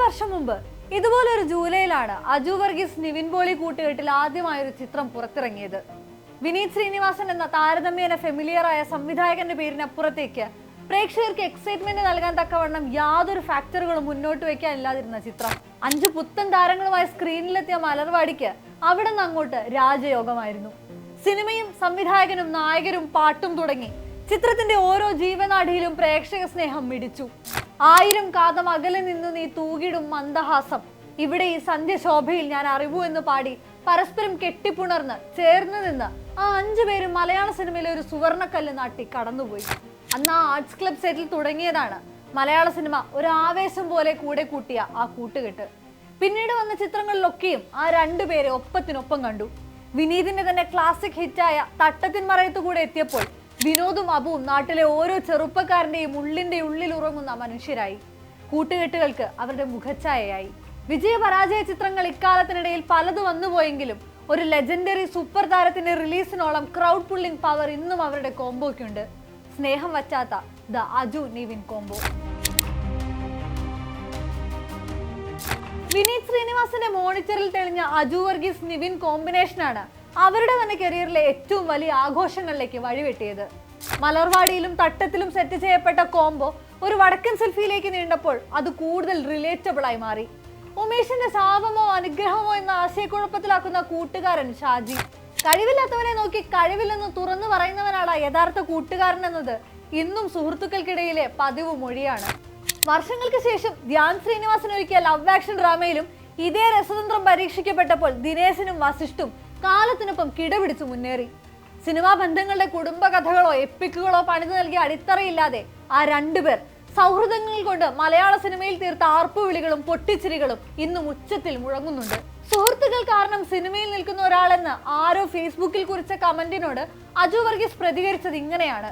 വർഷം മുമ്പ് ഇതുപോലൊരു ജൂലൈയിലാണ് അജു വർഗീസ് നിവിൻ പോളി കൂട്ടുകെട്ടിൽ ആദ്യമായൊരു ചിത്രം പുറത്തിറങ്ങിയത്. വിനീത് ശ്രീനിവാസൻ എന്ന താരതമ്യേന ഫെമിലിയറായ സംവിധായകന്റെ പേരിനപ്പുറത്തേക്ക് പ്രേക്ഷകർക്ക് എക്സൈറ്റ്മെന്റ് നൽകാൻ തക്കവണ്ണം യാതൊരു ഫാക്ടറുകളും മുന്നോട്ട് വയ്ക്കാനില്ലാതിരുന്ന ചിത്രം. 5 പുത്തൻ താരങ്ങളുമായി സ്ക്രീനിലെത്തിയ മലർവാടിക്ക് അവിടെ നിന്ന് അങ്ങോട്ട് രാജയോഗമായിരുന്നു. സിനിമയും സംവിധായകനും നായകരും പാട്ടും തുടങ്ങി ചിത്രത്തിന്റെ ഓരോ ജീവനാഡിയിലും പ്രേക്ഷക സ്നേഹം മിടിച്ചു. 1000 കാതം അകലെ നിന്ന് നീ തൂകിടും മന്ദഹാസം, ഇവിടെ ഈ സന്ധ്യശോഭയിൽ ഞാൻ അറിവു എന്ന് പാടി പരസ്പരം കെട്ടിപ്പുണർന്ന് ചേർന്ന് നിന്ന് ആ 5 പേരും മലയാള സിനിമയിലെ ഒരു സുവർണക്കല്ല് നാട്ടി കടന്നുപോയി. അന്ന് ആ ആർട്സ് ക്ലബ് സെറ്റിൽ തുടങ്ങിയതാണ് മലയാള സിനിമ ഒരു ആവേശം പോലെ കൂടെ കൂട്ടിയ ആ കൂട്ടുകെട്ട്. പിന്നീട് വന്ന ചിത്രങ്ങളിലൊക്കെയും ആ 2 പേരെ ഒപ്പത്തിനൊപ്പം കണ്ടു. വിനീതിന്റെ തന്നെ ക്ലാസിക് ഹിറ്റായ തട്ടത്തിൻ മറയത്ത് കൂടെ എത്തിയപ്പോൾ വിനോദും അബുവും നാട്ടിലെ ഓരോ ചെറുപ്പക്കാരന്റെയും ഉള്ളിന്റെ ഉള്ളിൽ ഉറങ്ങുന്ന മനുഷ്യരായി. കൂട്ടുകെട്ടുകൾക്ക് അവരുടെ മുഖച്ഛായയായി. വിജയപരാജയ ചിത്രങ്ങൾ ഇക്കാലത്തിനിടയിൽ പലത് വന്നുപോയെങ്കിലും ഒരു ലെജൻഡറി സൂപ്പർ താരത്തിന്റെ റിലീസിനോളം ക്രൗഡ് പുള്ളിംഗ് പവർ ഇന്നും അവരുടെ കോംബോയ്ക്കുണ്ട്. സ്നേഹം വച്ചാത്ത ദ അജു നിവിൻ കോംബോ. വിനീത് ശ്രീനിവാസന്റെ മോണിറ്ററിൽ തെളിഞ്ഞ അജു വർഗീസ് നിവിൻ കോമ്പിനേഷനാണ് അവരുടെ തന്നെ കരിയറിലെ ഏറ്റവും വലിയ ആഘോഷങ്ങളിലേക്ക് വഴിവെട്ടിയത്. മലർവാടിയിലും തട്ടത്തിലും സെറ്റ് ചെയ്യപ്പെട്ട കോംബോ ഒരു വടക്കൻ സെൽഫിയിലേക്ക് നീണ്ടപ്പോൾ അത് കൂടുതൽ റിലേറ്റബിൾ ആയി മാറി. ഉമേഷിന്റെ ശാപമോ അനുഗ്രഹമോ എന്ന ആശയക്കുഴപ്പത്തിലാക്കുന്ന കൂട്ടുകാരൻ ഷാജി. കഴിവില്ലാത്തവനെ നോക്കി കഴിവില്ലെന്ന് തുറന്നു പറയുന്നവനാണ് യഥാർത്ഥ കൂട്ടുകാരൻ എന്നത് ഇന്നും സുഹൃത്തുക്കൾക്കിടയിലെ പതിവ് മൊഴിയാണ്. വർഷങ്ങൾക്ക് ശേഷം ധ്യാൻ ശ്രീനിവാസൻ ഒരുക്കിയ ലവ് ആക്ഷൻ ഡ്രാമയിലും ഇതേ രസതന്ത്രം പരീക്ഷിക്കപ്പെട്ടപ്പോൾ ദിനേശനും വസിഷ്ഠും കാലത്തിനൊപ്പം കിടപിടിച്ചു മുന്നേറി. സിനിമാ ബന്ധങ്ങളുടെ കുടുംബ കഥകളോ എപ്പിക്കുകളോ പണിതു നൽകിയ അടിത്തറയില്ലാതെ ആ 2 പേർ സൗഹൃദങ്ങൾ കൊണ്ട് മലയാള സിനിമയിൽ തീർത്ത ആർപ്പുവിളികളും പൊട്ടിച്ചിരികളും ഇന്നും ഉച്ചത്തിൽ മുഴങ്ങുന്നുണ്ട്. സുഹൃത്തുക്കൾ കാരണം സിനിമയിൽ നിൽക്കുന്ന ഒരാളെന്ന് ആരോ ഫേസ്ബുക്കിൽ കുറിച്ച കമന്റിനോട് അജു വർഗീസ് പ്രതികരിച്ചത് ഇങ്ങനെയാണ്: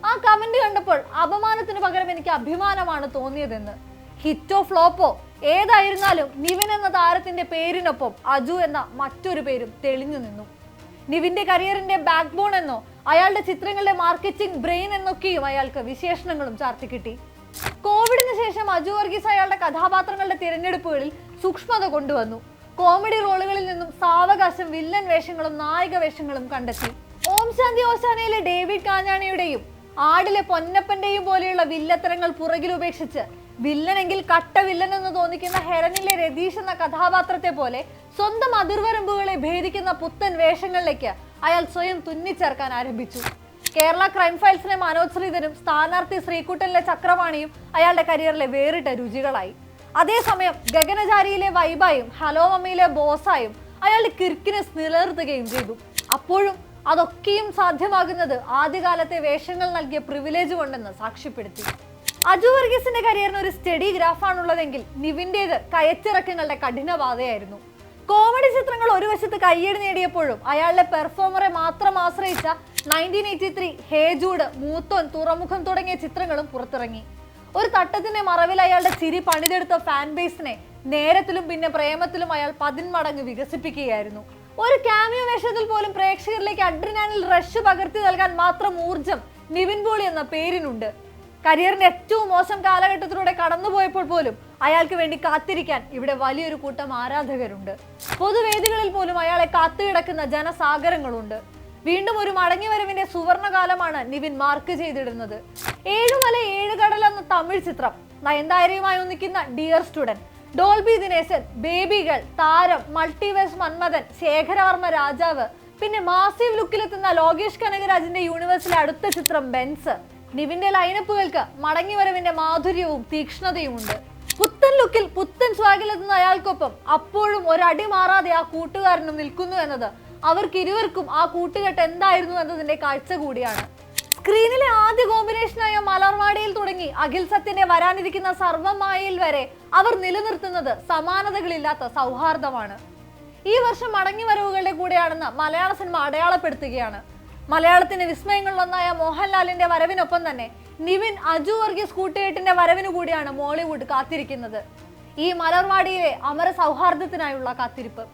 ആ കമന്റ് കണ്ടപ്പോൾ അപമാനത്തിന് പകരം എനിക്ക് അഭിമാനമാണ് തോന്നിയതെന്ന്. ഹിറ്റോ ഫ്ലോപ്പോ ഏതായിരുന്നാലും നിവിൻ എന്ന താരത്തിന്റെ പേരിനൊപ്പം അജു എന്ന മറ്റൊരു പേരും തെളിഞ്ഞു നിന്നു. നിവിന്റെ കരിയറിന്റെ ബാക്ക് ബോൺ എന്നോ അയാളുടെ ചിത്രങ്ങളുടെ മാർക്കറ്റിംഗ് ബ്രെയിൻ എന്നൊക്കെയും അയാൾക്ക് വിശേഷണങ്ങളും ചാർത്തിക്കിട്ടി. കോവിഡിന് ശേഷം അജു വർഗീസ് അയാളുടെ കഥാപാത്രങ്ങളുടെ തിരഞ്ഞെടുപ്പുകളിൽ സൂക്ഷ്മത കൊണ്ടുവന്നു. കോമഡി റോളുകളിൽ നിന്നും സാവകാശം വില്ലൻ വേഷങ്ങളും നായക വേഷങ്ങളും കണ്ടെത്തി. ഓം ശാന്തി ഓശാനയിലെ ഡേവിഡ് കാഞ്ഞാണിയുടെയും ആടിലെ പൊന്നപ്പന്റെയും പോലെയുള്ള വില്ലത്തരങ്ങൾ പുറകിൽ ഉപേക്ഷിച്ച് വില്ലനെങ്കിൽ കട്ട വില്ലൻ എന്ന് തോന്നിക്കുന്ന ഹെറനിലെ രതീഷ് എന്ന കഥാപാത്രത്തെ പോലെ സ്വന്തം അതിർവരമ്പുകളെ ഭേദിക്കുന്ന പുത്തൻ വേഷങ്ങളിലേക്ക് അയാൾ സ്വയം തുന്നിച്ചേർക്കാൻ ആരംഭിച്ചു. കേരള ക്രൈം ഫയൽസിലെ മനോജ് ശ്രീധരും സ്ഥാനാർത്ഥി ശ്രീകുട്ടനിലെ ചക്രവാണിയും അയാളുടെ കരിയറിലെ വേറിട്ട രുചികളായി. അതേസമയം ഗഗനചാരിയിലെ വൈബായും ഹലോ മമ്മിയിലെ ബോസായും അയാളുടെ കിർക്കിനെസ് നിലനിർത്തുകയും ചെയ്തു. അപ്പോഴും അതൊക്കെയും സാധ്യമാകുന്നത് ആദ്യകാലത്തെ വേഷങ്ങൾ നൽകിയ പ്രിവിലേജ് കൊണ്ടെന്ന് സാക്ഷ്യപ്പെടുത്തി. അജു വർഗീസിന്റെ കരിയറിന് ഒരു സ്റ്റഡി ഗ്രാഫാണുള്ളതെങ്കിൽ നിവിന്റേത് കയറ്റിറക്കങ്ങളുടെ കഠിനപാതയായിരുന്നു. കോമഡി ചിത്രങ്ങൾ ഒരു വശത്ത് കയ്യടി നേടിയപ്പോഴും അയാളുടെ പെർഫോമറെ മാത്രം ആശ്രയിച്ച 1983, ഹേ ജൂഡ്, മൂത്തോൻ, തുറമുഖം തുടങ്ങിയ ചിത്രങ്ങളും പുറത്തിറങ്ങി. ഒരു തട്ടത്തിന്റെ മറവിൽ അയാളുടെ ചിരി പണിതെടുത്ത ഫാൻ ബേസിനെ നേരത്തിലും പിന്നെ പ്രേമത്തിലും അയാൾ 10 മടങ്ങ് വികസിപ്പിക്കുകയായിരുന്നു. ഒരു ക്യാമിയോ വേഷത്തിൽ പോലും പ്രേക്ഷകരിലേക്ക് അഡ്രിനാലിൻ റഷ് പകർത്തി നൽകാൻ മാത്രം ഊർജം നിവിൻ പോളി എന്ന പേരിനുണ്ട്. കരിയറിന്റെ ഏറ്റവും മോശം കാലഘട്ടത്തിലൂടെ കടന്നുപോയപ്പോൾ പോലും അയാൾക്ക് വേണ്ടി കാത്തിരിക്കാൻ ഇവിടെ വലിയൊരു കൂട്ടം ആരാധകരുണ്ട്. പൊതുവേദികളിൽ പോലും അയാളെ കാത്തുകിടക്കുന്ന ജനസാഗരങ്ങളുണ്ട്. വീണ്ടും ഒരു മടങ്ങിവരവിന്റെ സുവർണകാലമാണ് നിവിൻ മാർക്ക് ചെയ്തിടുന്നത്. 7 മല 7 കടൽ എന്ന തമിഴ് ചിത്രം, നയൻതാരയുമായി ഒന്നിക്കുന്ന ഡിയർ സ്റ്റുഡന്റ്, ഡോൾബി ദിനേശൻ, ബേബികൾ, താരം, മൾട്ടിവേഴ്സ് മന്മഥൻ, ശേഖരവർമ്മ രാജാവ്, പിന്നെ മാസീവ് ലുക്കിലെത്തുന്ന ലോകേഷ് കനകരാജിന്റെ യൂണിവേഴ്സിലെ അടുത്ത ചിത്രം ബെൻസ്. നിവിന്റെ ലൈനപ്പുകൾക്ക് മടങ്ങിവരവിന്റെ മാധുര്യവും തീക്ഷ്ണതയും ഉണ്ട്. പുത്തൻ ലുക്കിൽ പുത്തൻ സ്വാഗിലെത്തുന്ന അയാൾക്കൊപ്പം അപ്പോഴും ഒരടി മാറാതെ ആ കൂട്ടുകാരനും നിൽക്കുന്നു എന്നത് അവർക്കിരുവർക്കും ആ കൂട്ടുകെട്ട് എന്തായിരുന്നു എന്നതിന്റെ കാഴ്ച കൂടിയാണ്. സ്ക്രീനിലെ ആദ്യ കോമ്പിനേഷനായ മലർവാടിയിൽ തുടങ്ങി അഖിൽ സത്യന്റെ വരാനിരിക്കുന്ന സർവമായയിൽ വരെ അവർ നിലനിർത്തുന്നത് സമാനതകളില്ലാത്ത സൗഹാർദ്ദമാണ്. ഈ വർഷം മടങ്ങിവരവുകളുടെ കൂടെയാണെന്ന് മലയാള സിനിമ അടയാളപ്പെടുത്തുകയാണ്. മലയാളത്തിന്റെ വിസ്മയങ്ങളിലൊന്നായ മോഹൻലാലിന്റെ വരവിനൊപ്പം തന്നെ നിവിൻ അജു വർഗീസ് കൂട്ടുകെട്ടിന്റെ വരവിനു കൂടിയാണ് മോളിവുഡ് കാത്തിരിക്കുന്നത്. ഈ മലർവാടിയിലെ അമര സൗഹാർദ്ദത്തിനായുള്ള കാത്തിരിപ്പ്.